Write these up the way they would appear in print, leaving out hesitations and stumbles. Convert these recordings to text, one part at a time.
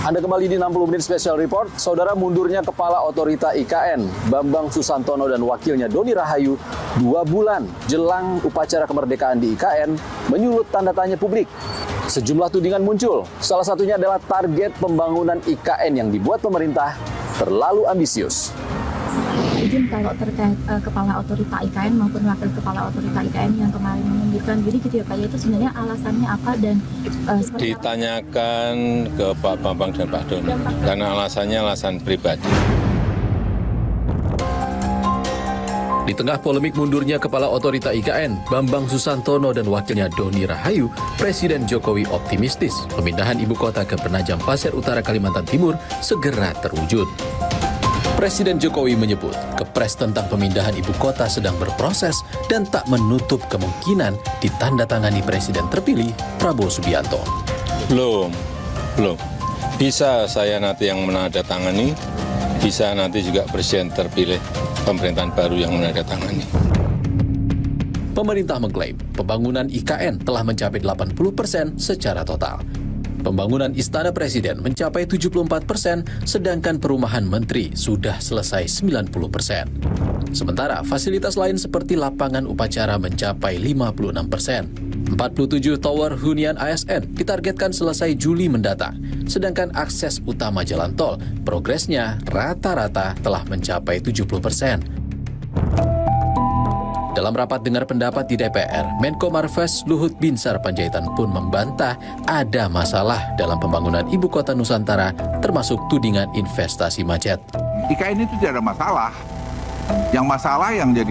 Anda kembali di 60 menit Special Report. Saudara, mundurnya Kepala Otorita IKN, Bambang Susantono dan wakilnya Doni Rahayu 2 bulan jelang upacara kemerdekaan di IKN menyulut tanda tanya publik. Sejumlah tudingan muncul, salah satunya adalah target pembangunan IKN yang dibuat pemerintah terlalu ambisius. Izin kalau terkait Kepala Otorita IKN maupun Wakil Kepala Otorita IKN yang kemarin mengundurkan diri gitu ya Pak, itu sebenarnya alasannya apa dan ditanyakan ke Pak Bambang dan Pak Doni, karena alasannya alasan pribadi. Di tengah polemik mundurnya Kepala Otorita IKN, Bambang Susantono dan wakilnya Doni Rahayu, Presiden Jokowi optimistis pemindahan ibu kota ke Penajam Pasir Utara, Kalimantan Timur segera terwujud. Presiden Jokowi menyebut Kepres tentang pemindahan ibu kota sedang berproses dan tak menutup kemungkinan ditandatangani Presiden terpilih Prabowo Subianto. Belum. Bisa saya nanti yang menandatangani, bisa nanti juga Presiden terpilih pemerintahan baru yang menandatangani. Pemerintah mengklaim pembangunan IKN telah mencapai 80% secara total. Pembangunan Istana Presiden mencapai 74%, sedangkan perumahan menteri sudah selesai 90%. Sementara fasilitas lain seperti lapangan upacara mencapai 56%. 47 tower hunian ASN ditargetkan selesai Juli mendatang, sedangkan akses utama jalan tol progresnya rata-rata telah mencapai 70%. Dalam rapat dengar pendapat di DPR, Menko Marves Luhut Binsar Panjaitan pun membantah ada masalah dalam pembangunan ibu kota Nusantara, termasuk tudingan investasi macet. IKN itu tidak ada masalah. Yang masalah yang jadi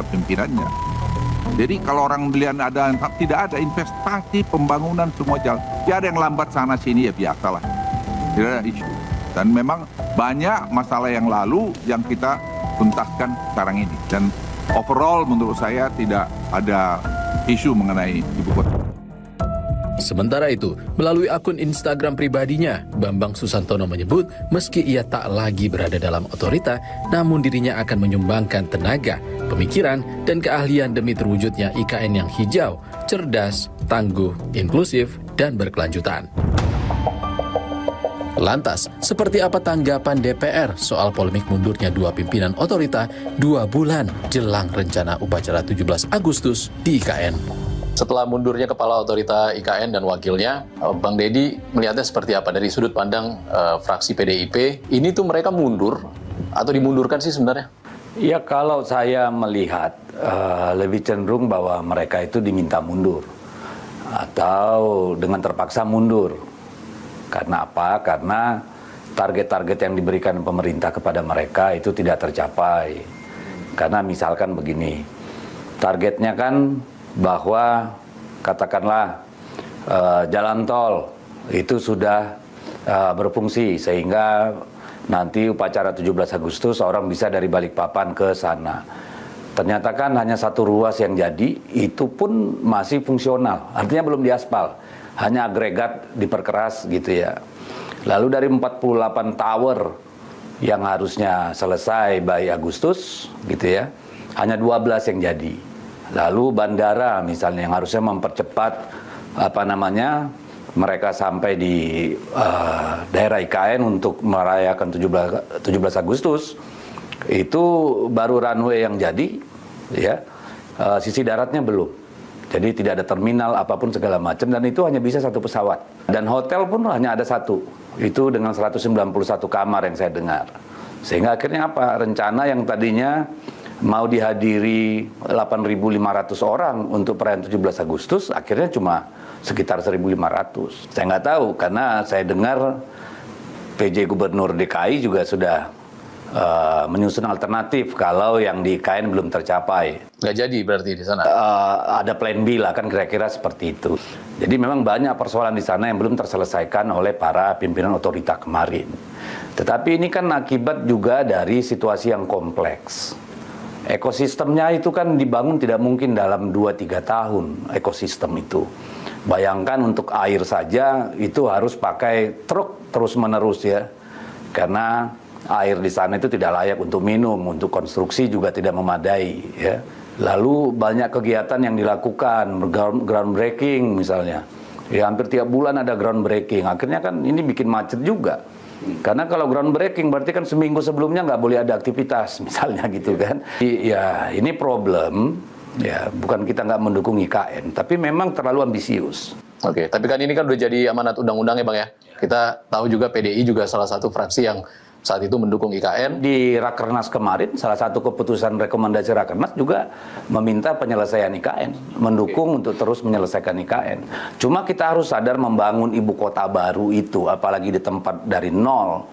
pimpinannya. Jadi kalau orang melihat tidak ada investasi, pembangunan semua jalan. Ya ada yang lambat sana sini ya biasalah. Tidak ada isu. Dan memang banyak masalah yang lalu yang kita tuntaskan sekarang ini. Dan overall menurut saya tidak ada isu mengenai ibu kota. Sementara itu, melalui akun Instagram pribadinya, Bambang Susantono menyebut meski ia tak lagi berada dalam otorita, namun dirinya akan menyumbangkan tenaga, pemikiran, dan keahlian demi terwujudnya IKN yang hijau, cerdas, tangguh, inklusif, dan berkelanjutan. Lantas, seperti apa tanggapan DPR soal polemik mundurnya 2 pimpinan otorita 2 bulan jelang rencana upacara 17 Agustus di IKN? Setelah mundurnya Kepala Otorita IKN dan wakilnya, Bang Deddy melihatnya seperti apa dari sudut pandang fraksi PDIP? Ini tuh mereka mundur atau dimundurkan sih sebenarnya? Ya kalau saya melihat lebih cenderung bahwa mereka itu diminta mundur atau dengan terpaksa mundur. Karena apa? Karena target-target yang diberikan pemerintah kepada mereka itu tidak tercapai. Karena misalkan begini, targetnya kan bahwa katakanlah jalan tol itu sudah berfungsi sehingga nanti upacara 17 Agustus orang bisa dari Balikpapan ke sana. Ternyata kan hanya 1 ruas yang jadi, itu pun masih fungsional, artinya belum diaspal. Hanya agregat diperkeras gitu ya. Lalu dari 48 tower yang harusnya selesai by Agustus gitu ya, hanya 12 yang jadi. Lalu bandara misalnya yang harusnya mempercepat mereka sampai di daerah IKN untuk merayakan 17 Agustus, itu baru runway yang jadi ya, sisi daratnya belum. Jadi tidak ada terminal apapun segala macam, dan itu hanya bisa 1 pesawat. Dan hotel pun hanya ada 1, itu dengan 191 kamar yang saya dengar. Sehingga akhirnya apa? Rencana yang tadinya mau dihadiri 8.500 orang untuk perayaan 17 Agustus, akhirnya cuma sekitar 1.500. Saya nggak tahu, karena saya dengar PJ Gubernur DKI juga sudah menyusun alternatif kalau yang di IKN belum tercapai. Nggak jadi berarti di sana? Ada plan B lah kan kira-kira seperti itu. Jadi memang banyak persoalan di sana yang belum terselesaikan oleh para pimpinan otorita kemarin. Tetapi ini kan akibat juga dari situasi yang kompleks. Ekosistemnya itu kan dibangun tidak mungkin dalam 2-3 tahun ekosistem itu. Bayangkan untuk air saja itu harus pakai truk terus-menerus ya. Karena air di sana itu tidak layak untuk minum, untuk konstruksi juga tidak memadai ya. Lalu banyak kegiatan yang dilakukan, groundbreaking misalnya. Ya hampir tiap bulan ada groundbreaking. Akhirnya kan ini bikin macet juga. Karena kalau groundbreaking berarti kan seminggu sebelumnya nggak boleh ada aktivitas, misalnya gitu kan. Ya ini problem, ya bukan kita nggak mendukung IKN, tapi memang terlalu ambisius. Oke, tapi kan ini kan udah jadi amanat undang-undang ya Bang ya. Kita tahu juga PDI juga salah satu fraksi yang saat itu mendukung IKN. Di Rakernas kemarin, salah satu keputusan rekomendasi Rakernas juga meminta penyelesaian IKN, mendukung untuk terus menyelesaikan IKN. Cuma kita harus sadar membangun ibu kota baru itu, apalagi di tempat dari nol,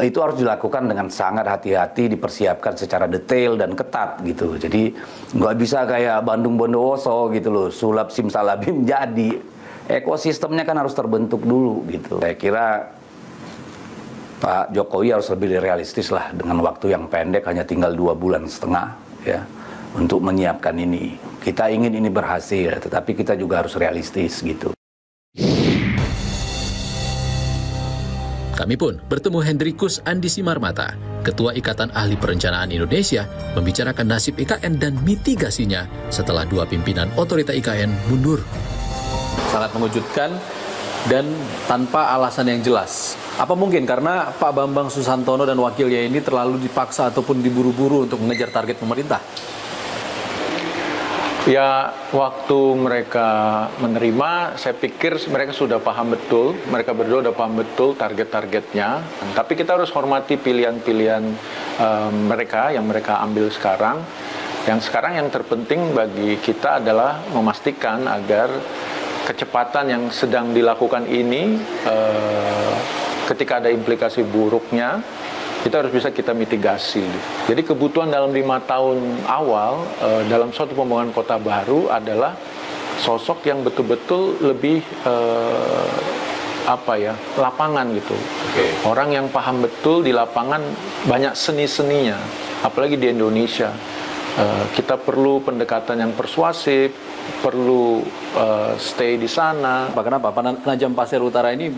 itu harus dilakukan dengan sangat hati-hati, dipersiapkan secara detail dan ketat gitu. Jadi nggak bisa kayak Bandung Bondowoso gitu loh, sulap simsalabim jadi. Ekosistemnya kan harus terbentuk dulu gitu. Saya kira Pak Jokowi harus lebih realistis lah, dengan waktu yang pendek, hanya tinggal 2,5 bulan ya untuk menyiapkan ini. Kita ingin ini berhasil, tetapi kita juga harus realistis gitu. Kami pun bertemu Hendrikus Andi Simarmata, Ketua Ikatan Ahli Perencanaan Indonesia, membicarakan nasib IKN dan mitigasinya setelah 2 pimpinan otorita IKN mundur. Sangat mengejutkan dan tanpa alasan yang jelas. Apa mungkin karena Pak Bambang Susantono dan wakilnya ini terlalu dipaksa ataupun diburu-buru untuk mengejar target pemerintah? Ya, waktu mereka menerima, saya pikir mereka sudah paham betul, mereka berdua sudah paham betul target-targetnya. Tapi kita harus hormati pilihan-pilihan mereka yang mereka ambil sekarang. Yang sekarang yang terpenting bagi kita adalah memastikan agar kecepatan yang sedang dilakukan ini, ketika ada implikasi buruknya, itu harus bisa kita mitigasi. Jadi kebutuhan dalam 5 tahun awal dalam suatu pembangunan kota baru adalah sosok yang betul-betul lebih lapangan gitu. Orang yang paham betul di lapangan, banyak seni-seninya, apalagi di Indonesia. Kita perlu pendekatan yang persuasif, perlu stay di sana. Kenapa? Penajam Pasir Utara ini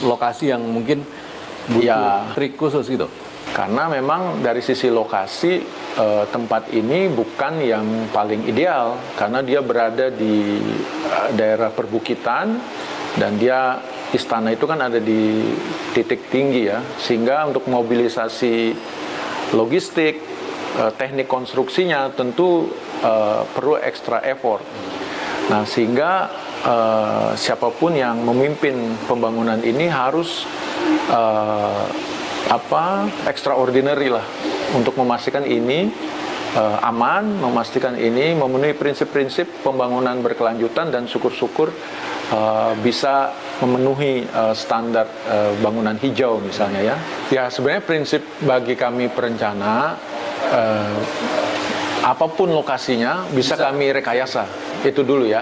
lokasi yang mungkin butuh trik khusus gitu? Karena memang dari sisi lokasi tempat ini bukan yang paling ideal, karena dia berada di daerah perbukitan dan dia istana itu kan ada di titik tinggi ya, sehingga untuk mobilisasi logistik, teknik konstruksinya tentu perlu extra effort. Nah, sehingga siapapun yang memimpin pembangunan ini harus extraordinary lah untuk memastikan ini aman, memastikan ini memenuhi prinsip-prinsip pembangunan berkelanjutan dan syukur-syukur bisa memenuhi standar bangunan hijau misalnya ya. Ya sebenarnya prinsip bagi kami perencana, apapun lokasinya bisa kami rekayasa, itu dulu ya.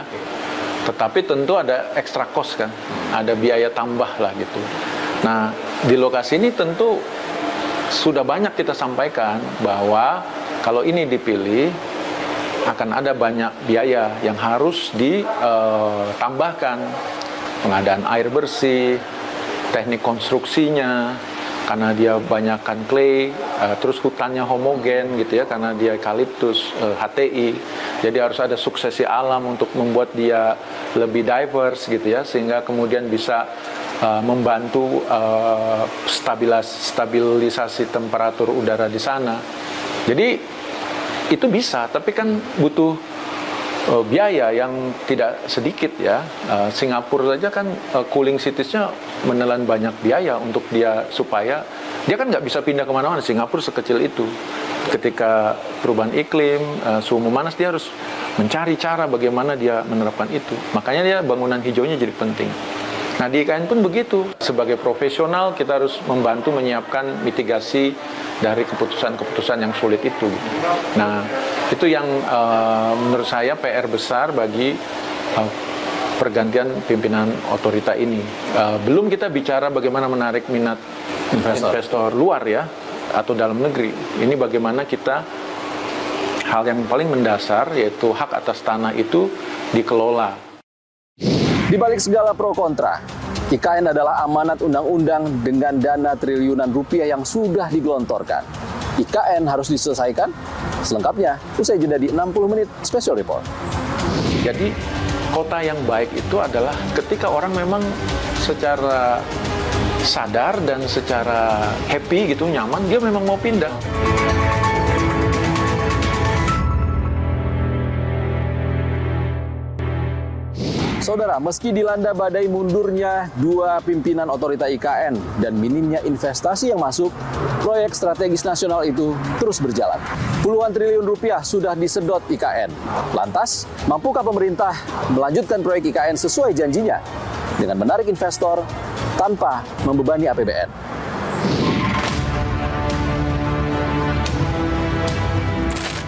Tetapi tentu ada extra cost kan, ada biaya tambah lah gitu. Nah, di lokasi ini tentu sudah banyak kita sampaikan bahwa kalau ini dipilih akan ada banyak biaya yang harus ditambahkan. Pengadaan air bersih, teknik konstruksinya, karena dia banyakkan clay, terus hutannya homogen gitu ya, karena dia eukaliptus, HTI. Jadi harus ada suksesi alam untuk membuat dia lebih diverse gitu ya, sehingga kemudian bisa membantu stabilisasi temperatur udara di sana. Jadi itu bisa, tapi kan butuh biaya yang tidak sedikit ya. Singapura saja kan cooling cities-nya menelan banyak biaya untuk dia, supaya dia kan nggak bisa pindah kemana-mana. Singapura sekecil itu. Ketika perubahan iklim, suhu memanas, dia harus mencari cara bagaimana dia menerapkan itu. Makanya dia bangunan hijaunya jadi penting. Nah di IKN pun begitu. Sebagai profesional kita harus membantu menyiapkan mitigasi dari keputusan-keputusan yang sulit itu. Nah itu yang menurut saya PR besar bagi pergantian pimpinan otorita ini. Belum kita bicara bagaimana menarik minat investor luar ya, atau dalam negeri. Ini bagaimana kita, hal yang paling mendasar yaitu hak atas tanah itu dikelola. Di balik segala pro kontra, IKN adalah amanat undang-undang dengan dana triliunan rupiah yang sudah digelontorkan. IKN harus diselesaikan. Selengkapnya, usai jeda di 60 menit Special Report. Jadi kota yang baik itu adalah ketika orang memang secara sadar dan secara happy gitu, nyaman, dia memang mau pindah. Saudara, meski dilanda badai mundurnya dua pimpinan otorita IKN dan minimnya investasi yang masuk, proyek strategis nasional itu terus berjalan. Puluhan triliun rupiah sudah disedot IKN. Lantas, mampukah pemerintah melanjutkan proyek IKN sesuai janjinya dengan menarik investor tanpa membebani APBN?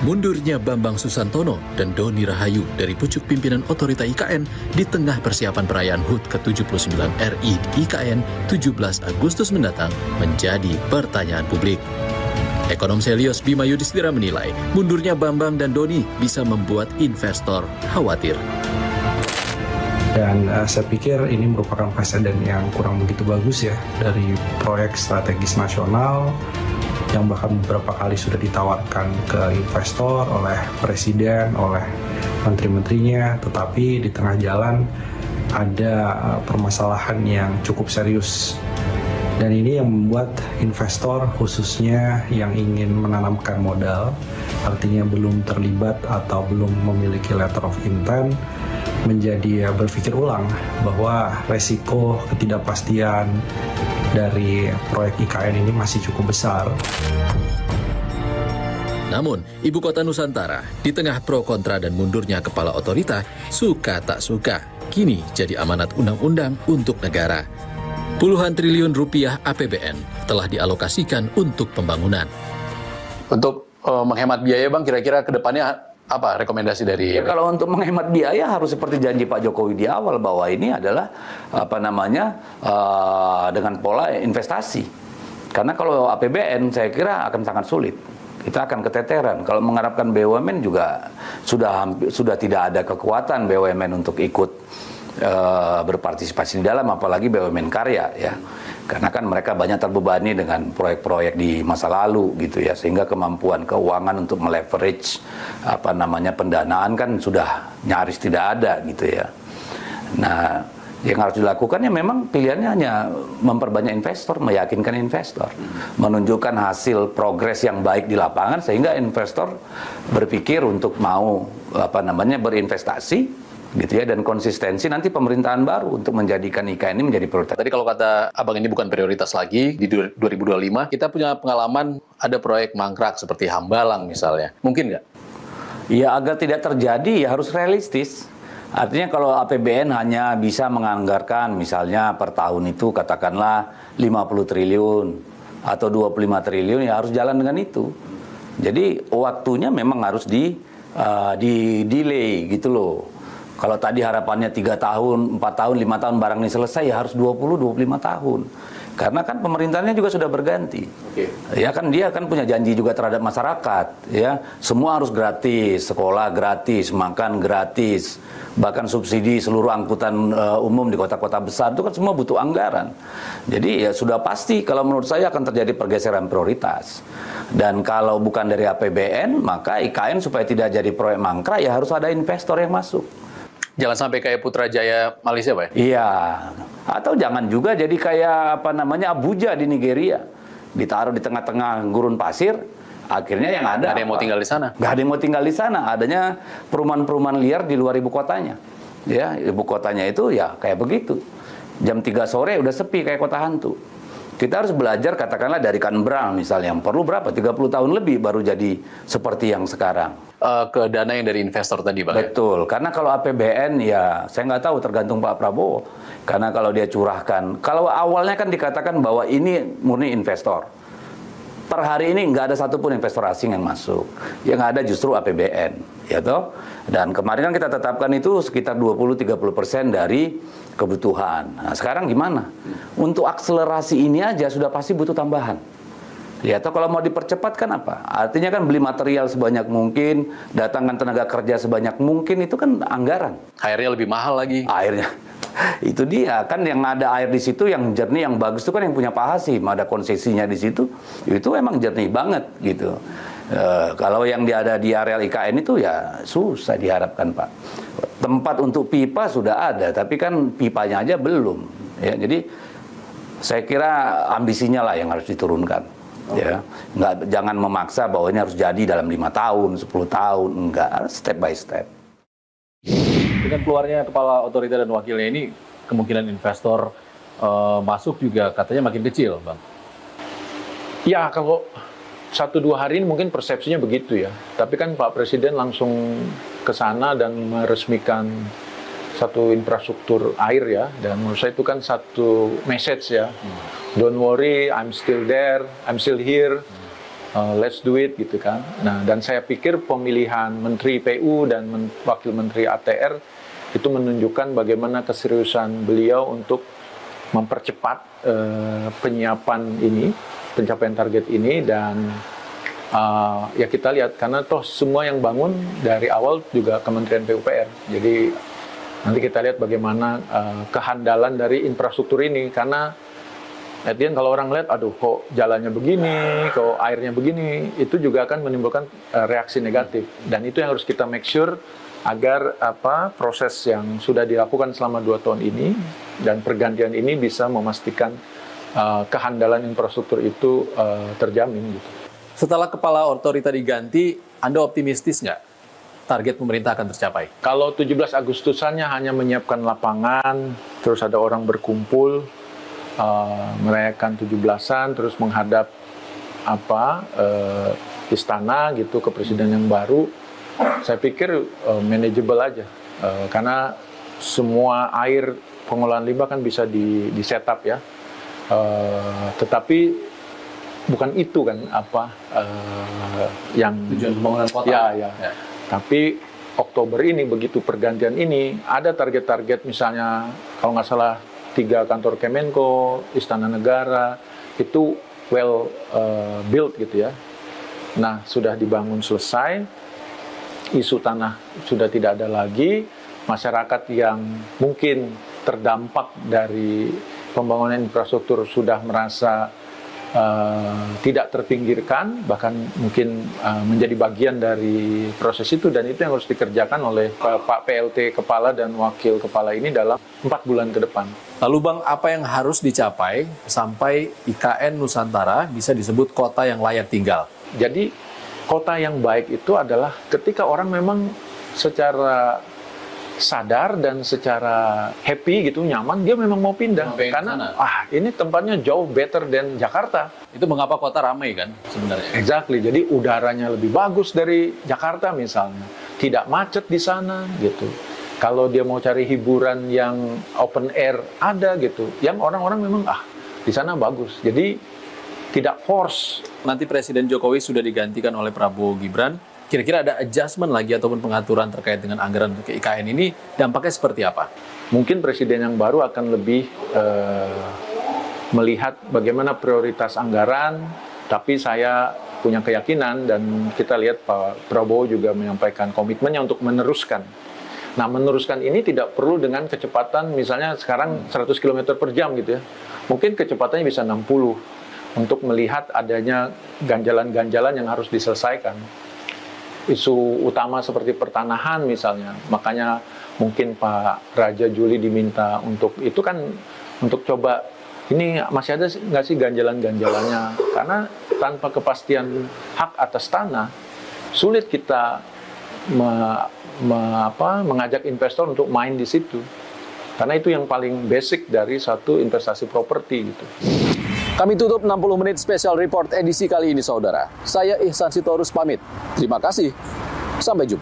Mundurnya Bambang Susantono dan Doni Rahayu dari pucuk pimpinan otorita IKN di tengah persiapan perayaan HUT ke-79 RI IKN 17 Agustus mendatang menjadi pertanyaan publik. Ekonom Selios Bima Yudhistira menilai mundurnya Bambang dan Doni bisa membuat investor khawatir. Dan saya pikir ini merupakan presiden yang kurang begitu bagus ya dari proyek strategis nasional yang bahkan beberapa kali sudah ditawarkan ke investor oleh presiden, oleh menteri-menterinya, tetapi di tengah jalan ada permasalahan yang cukup serius. Dan ini yang membuat investor khususnya yang ingin menanamkan modal, artinya belum terlibat atau belum memiliki letter of intent, menjadi berpikir ulang bahwa resiko ketidakpastian dari proyek IKN ini masih cukup besar. Namun, Ibu Kota Nusantara, di tengah pro kontra dan mundurnya kepala otorita, suka tak suka, kini jadi amanat undang-undang untuk negara. Puluhan triliun rupiah APBN telah dialokasikan untuk pembangunan. Untuk menghemat biaya, Bang, kira-kira ke depannya apa rekomendasi dari... Ya, kalau untuk menghemat biaya harus seperti janji Pak Jokowi di awal bahwa ini adalah dengan pola investasi. Karena kalau APBN saya kira akan sangat sulit. Kita akan keteteran. Kalau mengharapkan BUMN juga sudah tidak ada kekuatan BUMN untuk ikut berpartisipasi di dalam, apalagi BUMN karya ya. Karena kan mereka banyak terbebani dengan proyek-proyek di masa lalu gitu ya, sehingga kemampuan keuangan untuk meleverage pendanaan kan sudah nyaris tidak ada gitu ya. Nah, yang harus dilakukan ya memang pilihannya hanya memperbanyak investor, meyakinkan investor, menunjukkan hasil progres yang baik di lapangan sehingga investor berpikir untuk mau berinvestasi gitu ya, dan konsistensi nanti pemerintahan baru untuk menjadikan IKN ini menjadi prioritas. Tadi kalau kata Abang ini bukan prioritas lagi di 2025, kita punya pengalaman ada proyek mangkrak seperti Hambalang misalnya. Mungkin nggak? Ya, agar tidak terjadi ya harus realistis. Artinya kalau APBN hanya bisa menganggarkan misalnya per tahun itu katakanlah 50 triliun atau 25 triliun ya harus jalan dengan itu. Jadi waktunya memang harus di delay gitu loh. Kalau tadi harapannya 3 tahun, 4 tahun, 5 tahun barang ini selesai ya harus 20-25 tahun. Karena kan pemerintahnya juga sudah berganti. Ya kan dia kan punya janji juga terhadap masyarakat, ya. Semua harus gratis, sekolah gratis, makan gratis, bahkan subsidi seluruh angkutan umum di kota-kota besar itu kan semua butuh anggaran. Jadi ya sudah pasti kalau menurut saya akan terjadi pergeseran prioritas. Dan kalau bukan dari APBN, maka IKN supaya tidak jadi proyek mangkrak ya harus ada investor yang masuk. Jangan sampai kayak Putrajaya Malaysia, Pak? Iya. Atau jangan juga jadi kayak Abuja di Nigeria. Ditaruh di tengah-tengah gurun pasir, akhirnya yang ada... Nggak ada yang mau tinggal di sana? Nggak ada yang mau tinggal di sana. Adanya perumahan-perumahan liar di luar ibu kotanya. Ya, ibu kotanya itu ya kayak begitu. Jam 3 sore udah sepi kayak kota hantu. Kita harus belajar katakanlah dari Canberra misalnya, yang perlu berapa? 30 tahun lebih baru jadi seperti yang sekarang. Ke dana yang dari investor tadi, Bang? Betul, karena kalau APBN ya saya nggak tahu, tergantung Pak Prabowo. Karena kalau dia curahkan, kalau awalnya kan dikatakan bahwa ini murni investor. Per hari ini nggak ada satupun investor asing yang masuk. Yang ada justru APBN, ya toh. Dan kemarin kan kita tetapkan itu sekitar 20-30% dari kebutuhan. Nah, sekarang gimana? Untuk akselerasi ini aja sudah pasti butuh tambahan. Ya, atau kalau mau dipercepat kan apa? Artinya kan beli material sebanyak mungkin, datangkan tenaga kerja sebanyak mungkin, itu kan anggaran. Airnya lebih mahal lagi. Airnya. Itu dia, kan yang ada air di situ yang jernih, yang bagus itu kan yang punya Pak Hasim, ada konsesinya di situ. Itu emang jernih banget gitu. Kalau yang ada di areal IKN itu ya susah diharapkan, Pak. Tempat untuk pipa sudah ada, tapi kan pipanya aja belum. Ya, jadi saya kira ambisinya lah yang harus diturunkan. Ya, jangan memaksa bahwa ini harus jadi dalam 5 tahun, 10 tahun, enggak, step by step. Dengan keluarnya kepala otorita dan wakilnya ini, kemungkinan investor masuk juga katanya makin kecil, Bang. Ya, kalau 1-2 hari ini mungkin persepsinya begitu ya. Tapi kan Pak Presiden langsung ke sana dan meresmikan satu infrastruktur air ya. Dan menurut saya itu kan satu message ya. Don't worry, I'm still there, I'm still here. Let's do it gitu kan. Nah, dan saya pikir pemilihan Menteri PU dan Wakil Menteri ATR itu menunjukkan bagaimana keseriusan beliau untuk mempercepat penyiapan ini, pencapaian target ini, dan ya kita lihat karena toh semua yang bangun dari awal juga Kementerian PUPR. Jadi nanti kita lihat bagaimana kehandalan dari infrastruktur ini, karena kalau orang lihat, aduh kok jalannya begini, kok airnya begini, itu juga akan menimbulkan reaksi negatif, dan itu yang harus kita make sure agar proses yang sudah dilakukan selama 2 tahun ini dan pergantian ini bisa memastikan kehandalan infrastruktur itu terjamin gitu. Setelah kepala otorita diganti, Anda optimistis nggak target pemerintah akan tercapai? Kalau 17 Agustusannya hanya menyiapkan lapangan, terus ada orang berkumpul, merayakan 17-an, terus menghadap istana gitu ke presiden yang baru, saya pikir manageable aja. Karena semua air pengolahan limbah kan bisa di-setup ya. Tetapi bukan itu kan yang tujuan pembangunan kota. Ya. Tapi Oktober ini begitu pergantian ini ada target-target, misalnya kalau nggak salah 3 kantor Kemenko, Istana Negara itu well built gitu ya. Nah, sudah dibangun selesai, isu tanah sudah tidak ada lagi, masyarakat yang mungkin terdampak dari pembangunan infrastruktur sudah merasa tidak terpinggirkan, bahkan mungkin menjadi bagian dari proses itu, dan itu yang harus dikerjakan oleh Pak PLT Kepala dan Wakil Kepala ini dalam 4 bulan ke depan. Lalu Bang, apa yang harus dicapai sampai IKN Nusantara bisa disebut kota yang layak tinggal? Jadi kota yang baik itu adalah ketika orang memang secara sadar dan secara happy gitu, nyaman, dia memang mau pindah. Karena ini tempatnya jauh better than Jakarta. Itu mengapa kota ramai kan sebenarnya? Exactly. Jadi udaranya lebih bagus dari Jakarta misalnya. Tidak macet di sana gitu. Kalau dia mau cari hiburan yang open air ada gitu. Yang orang-orang memang di sana bagus. Jadi tidak force. Nanti Presiden Jokowi sudah digantikan oleh Prabowo Gibran. Kira-kira ada adjustment lagi ataupun pengaturan terkait dengan anggaran untuk IKN ini, dampaknya seperti apa? Mungkin presiden yang baru akan lebih melihat bagaimana prioritas anggaran, tapi saya punya keyakinan dan kita lihat Pak Prabowo juga menyampaikan komitmennya untuk meneruskan. Nah, meneruskan ini tidak perlu dengan kecepatan misalnya sekarang 100 km per jam gitu ya. Mungkin kecepatannya bisa 60 untuk melihat adanya ganjalan-ganjalan yang harus diselesaikan. Isu utama seperti pertanahan misalnya, makanya mungkin Pak Raja Juli diminta untuk itu kan, untuk coba ini masih ada nggak sih ganjalan-ganjalannya, karena tanpa kepastian hak atas tanah sulit kita mengajak investor untuk main di situ, karena itu yang paling basic dari satu investasi properti gitu. Kami tutup 60 menit special report edisi kali ini, saudara. Saya Ihsan Sitorus pamit. Terima kasih. Sampai jumpa.